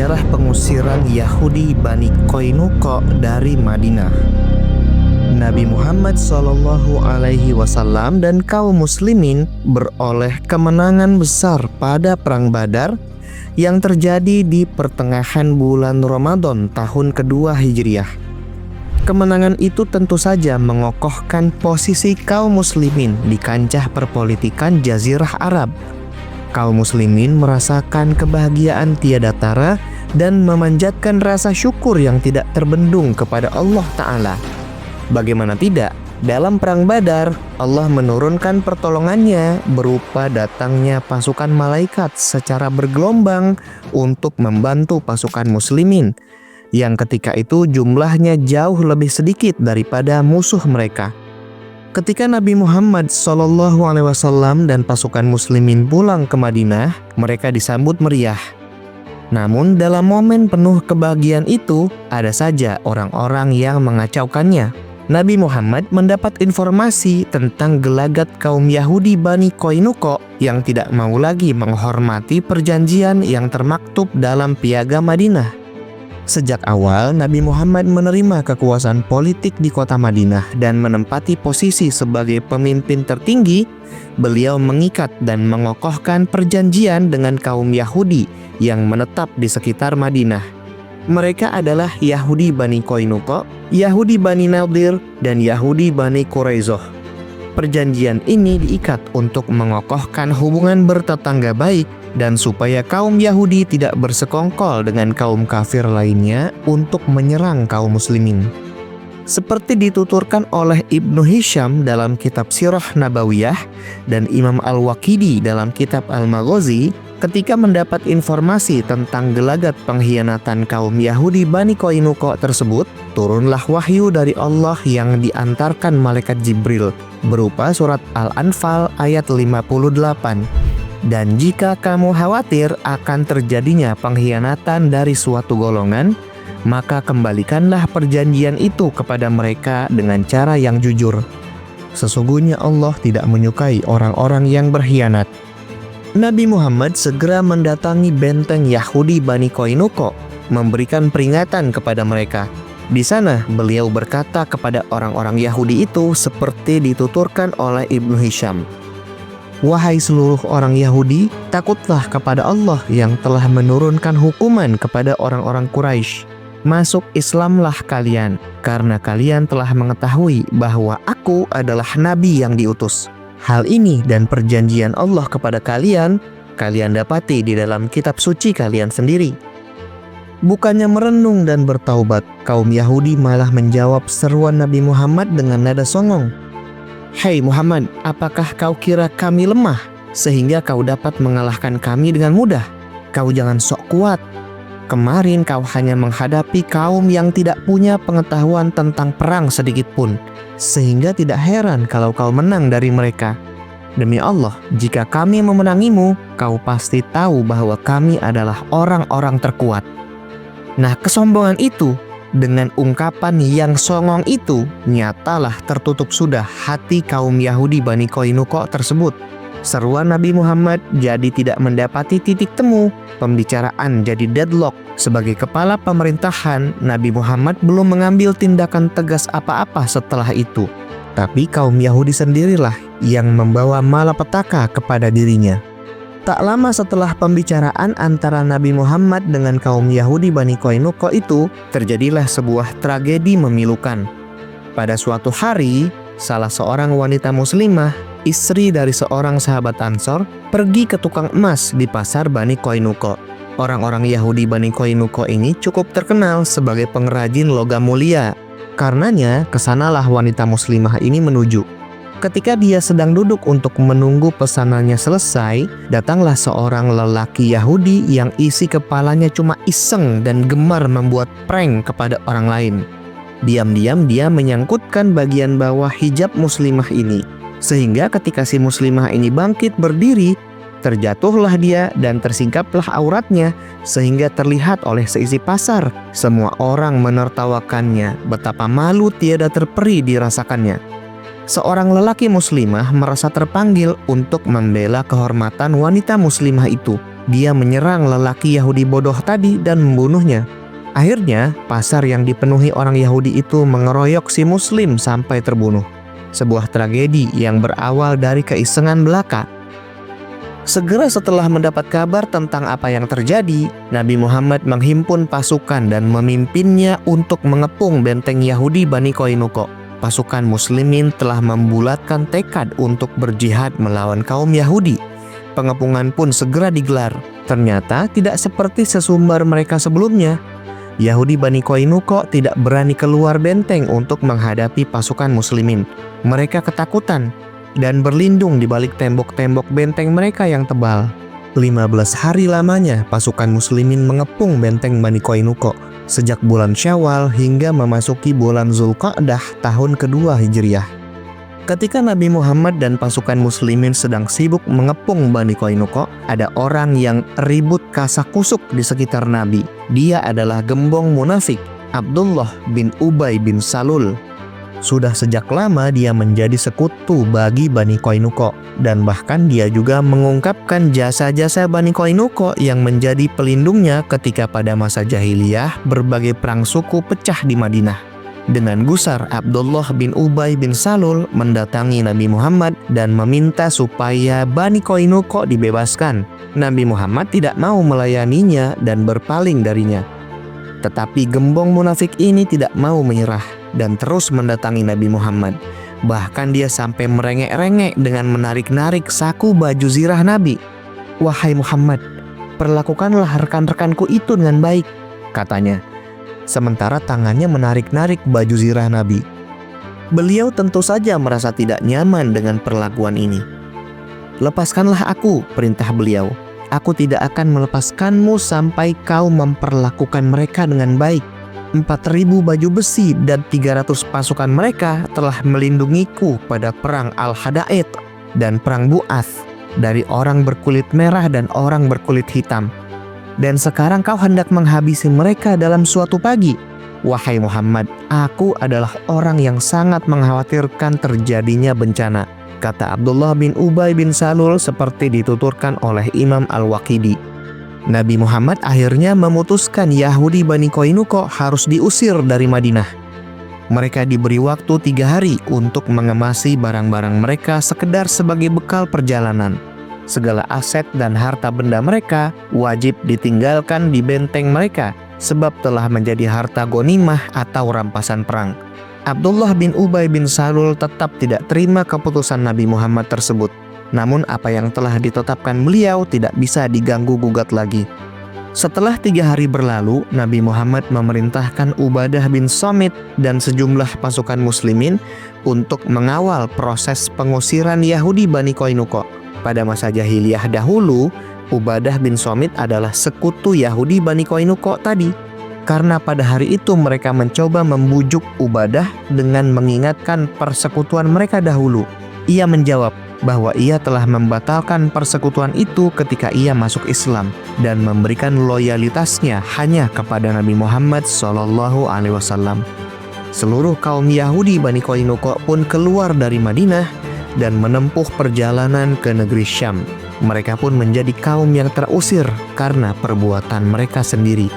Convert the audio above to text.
sejarah pengusiran Yahudi Bani Qainuqa dari Madinah. Nabi Muhammad SAW dan kaum muslimin beroleh kemenangan besar pada Perang Badar yang terjadi di pertengahan bulan Ramadan tahun kedua Hijriah. Kemenangan itu tentu saja mengokohkan posisi kaum muslimin di kancah perpolitikan Jazirah Arab. Kaum muslimin merasakan kebahagiaan tiada tara dan memanjatkan rasa syukur yang tidak terbendung kepada Allah Ta'ala. Bagaimana tidak, dalam Perang Badar, Allah menurunkan pertolongannya berupa datangnya pasukan malaikat secara bergelombang untuk membantu pasukan muslimin, yang ketika itu jumlahnya jauh lebih sedikit daripada musuh mereka. Ketika Nabi Muhammad SAW dan pasukan muslimin pulang ke Madinah, mereka disambut meriah. Namun dalam momen penuh kebahagiaan itu, ada saja orang-orang yang mengacaukannya. Nabi Muhammad mendapat informasi tentang gelagat kaum Yahudi Bani Qainuqa yang tidak mau lagi menghormati perjanjian yang termaktub dalam Piagam Madinah. Sejak awal, Nabi Muhammad menerima kekuasaan politik di kota Madinah dan menempati posisi sebagai pemimpin tertinggi. Beliau mengikat dan mengokohkan perjanjian dengan kaum Yahudi yang menetap di sekitar Madinah. Mereka adalah Yahudi Bani Qainuqa, Yahudi Bani Nadir, dan Yahudi Bani Quraizoh. Perjanjian ini diikat untuk mengokohkan hubungan bertetangga baik dan supaya kaum Yahudi tidak bersekongkol dengan kaum kafir lainnya untuk menyerang kaum muslimin. Seperti dituturkan oleh Ibnu Hisham dalam kitab Sirah Nabawiyah dan Imam Al-Waqidi dalam kitab Al-Maghazi, ketika mendapat informasi tentang gelagat pengkhianatan kaum Yahudi Bani Qainuqa tersebut, turunlah wahyu dari Allah yang diantarkan malaikat Jibril berupa surat Al-Anfal ayat 58. Dan jika kamu khawatir akan terjadinya pengkhianatan dari suatu golongan, maka kembalikanlah perjanjian itu kepada mereka dengan cara yang jujur. Sesungguhnya Allah tidak menyukai orang-orang yang berkhianat. Nabi Muhammad segera mendatangi benteng Yahudi Bani Qainuqa, memberikan peringatan kepada mereka. Di sana beliau berkata kepada orang-orang Yahudi itu seperti dituturkan oleh Ibnu Hisham, "Wahai seluruh orang Yahudi, takutlah kepada Allah yang telah menurunkan hukuman kepada orang-orang Quraisy. Masuk Islamlah kalian, karena kalian telah mengetahui bahwa aku adalah Nabi yang diutus. Hal ini dan perjanjian Allah kepada kalian dapati di dalam kitab suci kalian sendiri." Bukannya merenung dan bertaubat, kaum Yahudi malah menjawab seruan Nabi Muhammad dengan nada songong. "Hai Muhammad, apakah kau kira kami lemah sehingga kau dapat mengalahkan kami dengan mudah? Kau jangan sok kuat. Kemarin kau hanya menghadapi kaum yang tidak punya pengetahuan tentang perang sedikit pun, sehingga tidak heran kalau kau menang dari mereka. Demi Allah, jika kami memenangimu, kau pasti tahu bahwa kami adalah orang-orang terkuat." Nah, kesombongan itu, dengan ungkapan yang songong itu, nyatalah tertutup sudah hati kaum Yahudi Bani Qainuqa tersebut. Seruan Nabi Muhammad jadi tidak mendapati titik temu. Pembicaraan jadi deadlock. Sebagai kepala pemerintahan, Nabi Muhammad belum mengambil tindakan tegas apa-apa setelah itu. Tapi kaum Yahudi sendirilah yang membawa malapetaka kepada dirinya. Tak lama setelah pembicaraan antara Nabi Muhammad dengan kaum Yahudi Bani Qainuqa itu, terjadilah sebuah tragedi memilukan. Pada suatu hari, salah seorang wanita muslimah, istri dari seorang sahabat Ansor, pergi ke tukang emas di pasar Bani Qainuqa. Orang-orang Yahudi Bani Qainuqa ini cukup terkenal sebagai pengrajin logam mulia. Karenanya, kesanalah wanita muslimah ini menuju. Ketika dia sedang duduk untuk menunggu pesanannya selesai, datanglah seorang lelaki Yahudi yang isi kepalanya cuma iseng dan gemar membuat prank kepada orang lain. Diam-diam dia menyangkutkan bagian bawah hijab muslimah ini, sehingga ketika si muslimah ini bangkit berdiri, terjatuhlah dia dan tersingkaplah auratnya, sehingga terlihat oleh seisi pasar. Semua orang menertawakannya, betapa malu tiada terperi dirasakannya. Seorang lelaki muslimah merasa terpanggil untuk membela kehormatan wanita muslimah itu. Dia menyerang lelaki Yahudi bodoh tadi dan membunuhnya. Akhirnya, pasar yang dipenuhi orang Yahudi itu mengeroyok si Muslim sampai terbunuh. Sebuah tragedi yang berawal dari keisengan belaka. Segera setelah mendapat kabar tentang apa yang terjadi, Nabi Muhammad menghimpun pasukan dan memimpinnya untuk mengepung benteng Yahudi Bani Qainuqa. Pasukan Muslimin telah membulatkan tekad untuk berjihad melawan kaum Yahudi. Pengepungan pun segera digelar. Ternyata tidak seperti sesumbar mereka sebelumnya. Yahudi Bani Qainuqa tidak berani keluar benteng untuk menghadapi pasukan Muslimin. Mereka ketakutan dan berlindung di balik tembok-tembok benteng mereka yang tebal. 15 hari lamanya pasukan Muslimin mengepung benteng Bani Qainuqa sejak bulan Syawal hingga memasuki bulan Zulqa'dah tahun kedua Hijriah. Ketika Nabi Muhammad dan pasukan Muslimin sedang sibuk mengepung Bani Qainuqa, ada orang yang ribut kasak-kusuk di sekitar Nabi. Dia adalah gembong munafik, Abdullah bin Ubay bin Salul. Sudah sejak lama dia menjadi sekutu bagi Bani Qainuqa, dan bahkan dia juga mengungkapkan jasa-jasa Bani Qainuqa yang menjadi pelindungnya ketika pada masa jahiliyah berbagai perang suku pecah di Madinah. Dengan gusar, Abdullah bin Ubay bin Salul mendatangi Nabi Muhammad dan meminta supaya Bani Qainuqa dibebaskan. Nabi Muhammad tidak mau melayaninya dan berpaling darinya. Tetapi gembong munafik ini tidak mau menyerah dan terus mendatangi Nabi Muhammad. Bahkan dia sampai merengek-rengek dengan menarik-narik saku baju zirah Nabi. "Wahai Muhammad, perlakukanlah rekan-rekanku itu dengan baik," katanya. Sementara tangannya menarik-narik baju zirah Nabi. Beliau tentu saja merasa tidak nyaman dengan perlakuan ini. "Lepaskanlah aku," perintah beliau. "Aku tidak akan melepaskanmu sampai kau memperlakukan mereka dengan baik. 4.000 baju besi dan 300 pasukan mereka telah melindungiku pada perang Al-Hadaid dan perang Bu'ath dari orang berkulit merah dan orang berkulit hitam. Dan sekarang kau hendak menghabisi mereka dalam suatu pagi. Wahai Muhammad, aku adalah orang yang sangat mengkhawatirkan terjadinya bencana," kata Abdullah bin Ubay bin Salul seperti dituturkan oleh Imam Al-Waqidi. Nabi Muhammad akhirnya memutuskan Yahudi Bani Qainuqa harus diusir dari Madinah. Mereka diberi waktu 3 hari untuk mengemasi barang-barang mereka sekedar sebagai bekal perjalanan. Segala aset dan harta benda mereka wajib ditinggalkan di benteng mereka sebab telah menjadi harta ghanimah atau rampasan perang. Abdullah bin Ubay bin Salul tetap tidak terima keputusan Nabi Muhammad tersebut. Namun apa yang telah ditetapkan beliau tidak bisa diganggu-gugat lagi. Setelah 3 hari berlalu, Nabi Muhammad memerintahkan Ubadah bin Samit dan sejumlah pasukan Muslimin untuk mengawal proses pengusiran Yahudi Bani Qainuqa. Pada masa jahiliyah dahulu, Ubadah bin Samit adalah sekutu Yahudi Bani Qainuqa tadi. Karena pada hari itu mereka mencoba membujuk Ubadah dengan mengingatkan persekutuan mereka dahulu. Ia menjawab bahwa ia telah membatalkan persekutuan itu ketika ia masuk Islam dan memberikan loyalitasnya hanya kepada Nabi Muhammad SAW. Seluruh kaum Yahudi Bani Qainuqa pun keluar dari Madinah dan menempuh perjalanan ke negeri Syam. Mereka pun menjadi kaum yang terusir karena perbuatan mereka sendiri.